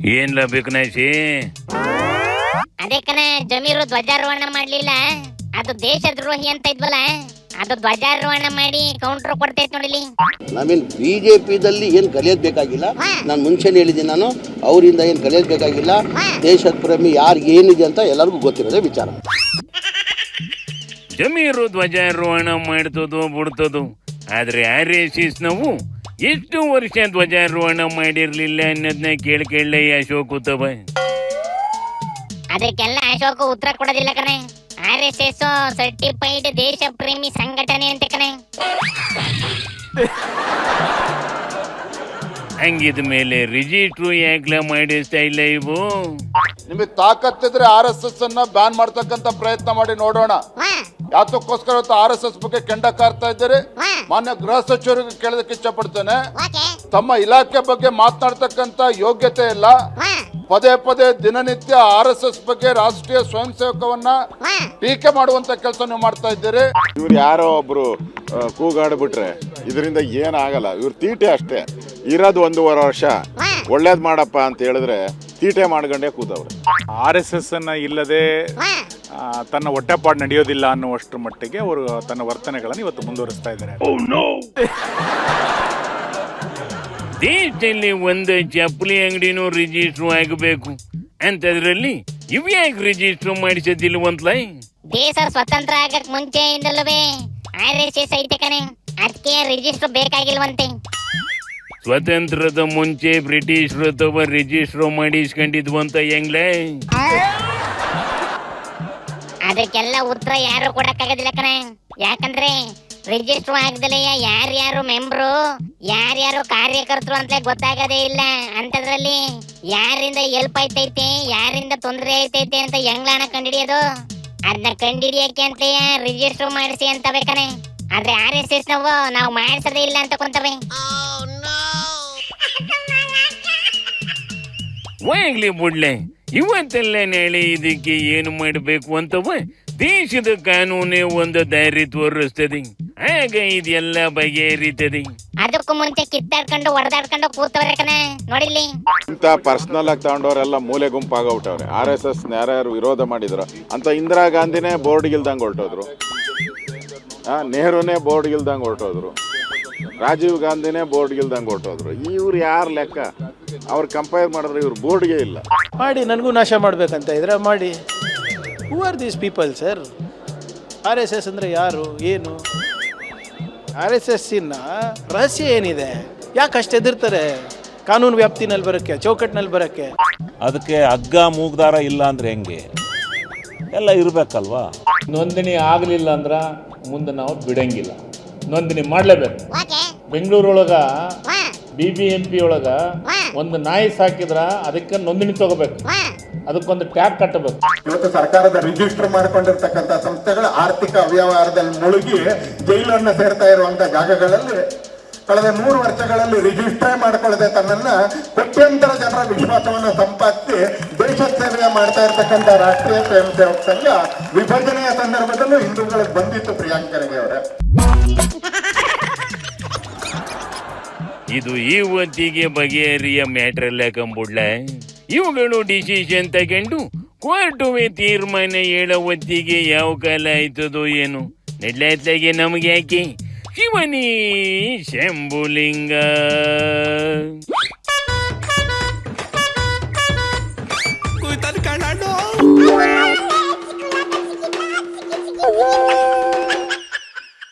ಏನ್ಲ ಬೇಕನಾಶಿ? ಅದೇ ಕಣ, ಜಮೀರು ಧ್ವಜಾರೋಹಣ ಮಾಡ್ಲಿಲ್ಲ, ಅದು ದೇಶದ್ರೋಹಿ ಅಂತ ಇದ್ವಲ್ಲ, ಅದು ಧ್ವಜಾರೋಹಣ ಮಾಡಿ ಕೌಂಟರ್ ಕೊಡ್ತೈತ್ ನೋಡಿಲಿ. ನಾವೇನು ಬಿಜೆಪಿದಲ್ಲಿ ಏನು ಕಲಿಯೋದು ಬೇಕಾಗಿಲ್ಲ. ನಾನು ಮುಂಚೆನೇ ಹೇಳಿದ್ದೀನಿ, ನಾನು ಅವರಿಂದ ಏನು ಕಲಿಯೋದು ಬೇಕಾಗಿಲ್ಲ. ದೇಶದ ಪ್ರೇಮಿ ಯಾರು ಏನಿದೆ ಅಂತ ಎಲ್ಲರಿಗೂ ಗೊತ್ತಿರೋದೇ ವಿಚಾರ. ಜಮೀರು ಧ್ವಜಾರೋಹಣ ಮಾಡ್ತದೋ ಬಿಡ್ತದೋ, ಆದ್ರೆ RSS ನಾವು ಎಷ್ಟು ವರ್ಷ ಧ್ವಜಾರೋಹಣ ಮಾಡಿರ್ಲಿಲ್ಲ ಅನ್ನೋದನ್ನ ಕೇಳೇ ಅಶೋಕ್ ಉತ್ತವ. ಅದಕ್ಕೆಲ್ಲ ಅಶೋಕ ಉತ್ತರ ಕೊಡೋದಿಲ್ಲ ಕಣೆ. RSS ಸರ್ಟಿಫೈಡ್ ದೇಶ ಪ್ರೇಮಿ ಸಂಘಟನೆ ಅಂತ ಕಣೆ. ಹಂಗಿದ ಮೇಲೆ ರಿಜಿಸ್ಟ್ರು ಯಾಕ್ಲ ಮಾಡಿಸ್ತಾ ಇಲ್ಲ ಇವು? ನಿಮಗೆ ತಾಕತ್ತಿದ್ರೆ RSS ಅನ್ನ ಬ್ಯಾನ್ ಮಾಡ್ತಕ್ಕಂತ ಪ್ರಯತ್ನ ಮಾಡಿ ನೋಡೋಣ. ಯಾತಕ್ಕೋಸ್ಕರ RSS ಬಗ್ಗೆ ಕೆಂಡ ಕಾರ್ತಾ ಇದ್ದಾರೆ. ಮಾನ್ಯ ಗೃಹ ಸಚಿವರಿಗೆ ಕೇಳೋದಕ್ಕೆ ಇಚ್ಛೆ ಪಡ್ತೇನೆ, ತಮ್ಮ ಇಲಾಖೆ ಬಗ್ಗೆ ಮಾತನಾಡ್ತಕ್ಕಂತ ಯೋಗ್ಯತೆ ಇಲ್ಲ. ಪದೇ ಪದೇ ದಿನನಿತ್ಯ RSS ಬಗ್ಗೆ ರಾಷ್ಟ್ರೀಯ ಸ್ವಯಂ ಸೇವಕವನ್ನ ಟೀಕೆ ಮಾಡುವಂತ ಕೆಲಸ ನೀವು ಮಾಡ್ತಾ ಇದ್ದೀರಿ. ಇವ್ರು ಯಾರೋ ಒಬ್ರು ಕೂಗಾಡ್ಬಿಟ್ರೆ ಇದರಿಂದ ಏನಾಗಲ್ಲ. ಇವ್ರು ತೀಟೆ ಅಷ್ಟೇ. ಇರೋದು 1.5 ವರ್ಷ, ಒಳ್ಳೇದ್ ಮಾಡಪ್ಪ ಅಂತ ಹೇಳಿದ್ರೆ ತೀಟೆ ಮಾಡ್ಕೊಂಡೇ ಕೂತವ್ರೆ. RSS ಅನ್ನ ಇಲ್ಲದೆ ತನ್ನ ಹೊಟ್ಟೆಪಾಡು ನಡೆಯೋದಿಲ್ಲ ಅನ್ನುವಷ್ಟರ ಮಟ್ಟಿಗೆ ಅವರು ತನ್ನ ವರ್ತನೆಗಳನ್ನು ಇವತ್ತು ಮುಂದುವರಿಸ್ತಾ ಇದ್ದಾರೆ. ದೇಶದಲ್ಲಿ ಒಂದು ಚಪ್ಪಲಿ ಅಂಗಡಿನೂ ರಿಜಿಸ್ಟ್ರು ಆಗಬೇಕು ಅಂತದ್ರಲ್ಲಿ ಇವ್ಯಾಕೆ ರಿಜಿಸ್ಟ್ರು ಮಾಡಿಸೋದಿಲ್ವಂತಲ? ದೇಶ ಸ್ವತಂತ್ರ ಆಗಕ್ ಮುಂಚೆಯಿಂದಲೂ RSS ಐತೆ ಕಣೆ, ಅದಕ್ಕೆ ರಿಜಿಸ್ಟರ್ ಬೇಕಾಗಿಲ್ವಂತೆ. ಸ್ವತಂತ್ರದ ಮುಂಚೆ ಬ್ರಿಟಿಷರು ಅಥವಾ ರಿಜಿಸ್ಟ್ರು ಮಾಡಿಸ್ಕೊಂಡಿದ್ವು ಅಂತ ಹೆಂಗ್ಲೇ? ಅದಕ್ಕೆಲ್ಲ ಉತ್ತರ ಯಾರು ಕೊಡಕ್ಕಾಗೋದಿಲ್ಲ ಕಣೆ. ಯಾಕಂದ್ರೆ ರಿಜಿಸ್ಟರ್ ಆಗದಲೇ ಯಾರ್ಯಾರು ಮೆಂಬರು ಯಾರ್ಯಾರು ಕಾರ್ಯಕರ್ತರು ಅಂತ ಗೊತ್ತಾಗದೇ ಇಲ್ಲ. ಅಂತದ್ರಲ್ಲಿ ಯಾರಿಂದ ಹೆಲ್ಪ್ ಐತೈತೆ, ಯಾರಿಂದ ತೊಂದರೆ ಐತೈತೆ ಅಂತ ಹೆಂಗ್ಲಾಣ ಕಂಡಿಡಿಯೋದು? ಅದನ್ನ ಕಂಡಿಡಿಯಕ್ಕೆ ಅಂತ ರಿಜಿಸ್ಟರ್ ಮಾಡಿಸಿ ಅಂತವೆ ಕಣೆ. ಆದ್ರೆ RSS ನಾವು ಮಾಡಿಸೋದೇ ಇಲ್ಲ ಅಂತ ಕೊಂತವೆ. ಹೋಗ್ಲಿ ಬಿಡ್ಲೆ, ಇವತ್ತೆಲ್ಲ ನಾಳೆ ಇದಕ್ಕೆ ಏನು ಮಾಡಬೇಕು ಅಂತವ ದೇಶದ ಕಾನೂನೇ ಒಂದು ದಾರಿ ತೋರಿಸ್ತದೆ. ಆಗ ಇದೆಲ್ಲ ಬಗೆಹರಿತದೆ. ಅದಕ್ಕೂ ಮುಂಚೆ ಕಿತ್ತಾಡ್ಕೊಂಡು ಹೊಡೆದಾಡ್ಕೊಂಡು ಕೂತವ್ರೆ ಕಣೆ ನೋಡಿಲ್ಲಿ. ಇಂಥ ಪರ್ಸನಲ್ ಆಗಿ ತಗೊಂಡವರೆಲ್ಲ ಮೂಲೆ ಗುಂಪಾಗಬಿಟ್ಟವ್ರೆ. RSS ಯಾರ್ಯಾರು ವಿರೋಧ ಮಾಡಿದ್ರು ಅಂತ ಇಂದಿರಾ ಗಾಂಧಿನೇ ಬೋರ್ಡ್ಗಿಲ್ದಂಗೆ ಹೊರಟೋದ್ರು, ನೆಹರುನೇ ಬೋರ್ಡ್ಗಿಲ್ದಂಗೆ ಹೊರಟೋದ್ರು, ರಾಜೀವ್ ಗಾಂಧಿನೇ ಬೋರ್ಡ್ಗಿಲ್ದಂಗೆ ಹೊರಟೋದ್ರು. ಇವ್ರು ಯಾರು ಲೆಕ್ಕ? ಅವ್ರು ಕಂಪೇರ್ ಮಾಡಿದ್ರೆ ಇವ್ರು ಬೋರ್ಡ್ಗೆ ಇಲ್ಲ. ಮಾಡಿ ನನಗೂ ನಾಶ ಮಾಡ್ಬೇಕಂತ ಇದ್ರೆ ಮಾಡಿ. Who are these people sir? RSS ಅಂದರೆ ಯಾರು, ಏನು? RSSನ ರಹಸ್ಯ ಏನಿದೆ? ಯಾಕೆ ಅಷ್ಟು ಹೆದರ್ತಾರೆ ಕಾನೂನು ವ್ಯಾಪ್ತಿನಲ್ಲಿ ಬರೋಕ್ಕೆ, ಚೌಕಟ್ಟಿನಲ್ಲಿ ಬರೋಕ್ಕೆ? ಅದಕ್ಕೆ ಹಗ್ಗ ಮೂಗ್ದಾರ ಇಲ್ಲ ಅಂದರೆ ಹೆಂಗೆ? ಎಲ್ಲ ಇರಬೇಕಲ್ವಾ? ನೋಂದಣಿ ಆಗಲಿಲ್ಲ ಅಂದ್ರೆ ಮುಂದೆ ನಾವು ಬಿಡಂಗಿಲ್ಲ, ನೋಂದಣಿ ಮಾಡಲೇಬೇಕು. ಬೆಂಗಳೂರೊಳಗ BBMP ಒಳಗ ಒಂದು ನಾಯಿ ಸಾಕಿದ್ರ ಅದಕ್ಕೆ ನೋಂದಣಿ ತಗೋಬೇಕು, ಅದಕ್ಕೊಂದು ಟ್ಯಾಗ್ ಕಟ್ಟಬೇಕು. ಇವತ್ತು ಸರ್ಕಾರದ ರಿಜಿಸ್ಟರ್ ಮಾಡಿಕೊಂಡಿರ್ತಕ್ಕಂಥ ಸಂಸ್ಥೆಗಳು ಆರ್ಥಿಕ ಅವ್ಯವಹಾರದಲ್ಲಿ ಮುಳುಗಿ ಜೈಲನ್ನು ಸೇರ್ತಾ ಇರುವಂತಹ ಜಾಗಗಳಲ್ಲಿ ಕಳೆದ 3 ವರ್ಷಗಳಲ್ಲಿ ರಿಜಿಸ್ಟರ್ ಮಾಡಿಕೊಳ್ಳದೆ ತನ್ನನ್ನ ಕೋಟ್ಯಂತರ ಜನರ ವಿಶ್ವಾಸವನ್ನು ಸಂಪಾದಿಸಿ ದೇಶ ಸೇವೆ ಮಾಡ್ತಾ ಇರ್ತಕ್ಕಂಥ ರಾಷ್ಟ್ರೀಯ ಸ್ವಯಂ ಸೇವಕ ಸಂಘ ವಿಭಜನೆಯ ಸಂದರ್ಭದಲ್ಲೂ ಹಿಂದೂಗಳಿಗೆ ಬಂದಿತ್ತು. ಪ್ರಿಯಾಂಕ್ ಖರ್ಗೆ ಅವರೇ, ಇದು ಈ ಹೊತ್ತಿಗೆ ಬಗೆಹರಿಯ ಮ್ಯಾಟ್ರ್ ಅಲ್ಲ ಕಂಬುಡ್ಲ. ಇವುಗಳು ಡಿಸಿಷನ್ ತಗೊಂಡು ಕೋರ್ಟುವೆ ತೀರ್ಮಾನ ಹೇಳೋ ಹೊತ್ತಿಗೆ ಯಾವ ಕಾಲ ಆಯ್ತದೋ ಏನು. ನೆಡ್ಲಾತ್ಲಾಗೆ ನಮ್ಗೆ ಯಾಕೆ? ಶಿವನೇ ಶಂಭುಲಿಂಗ.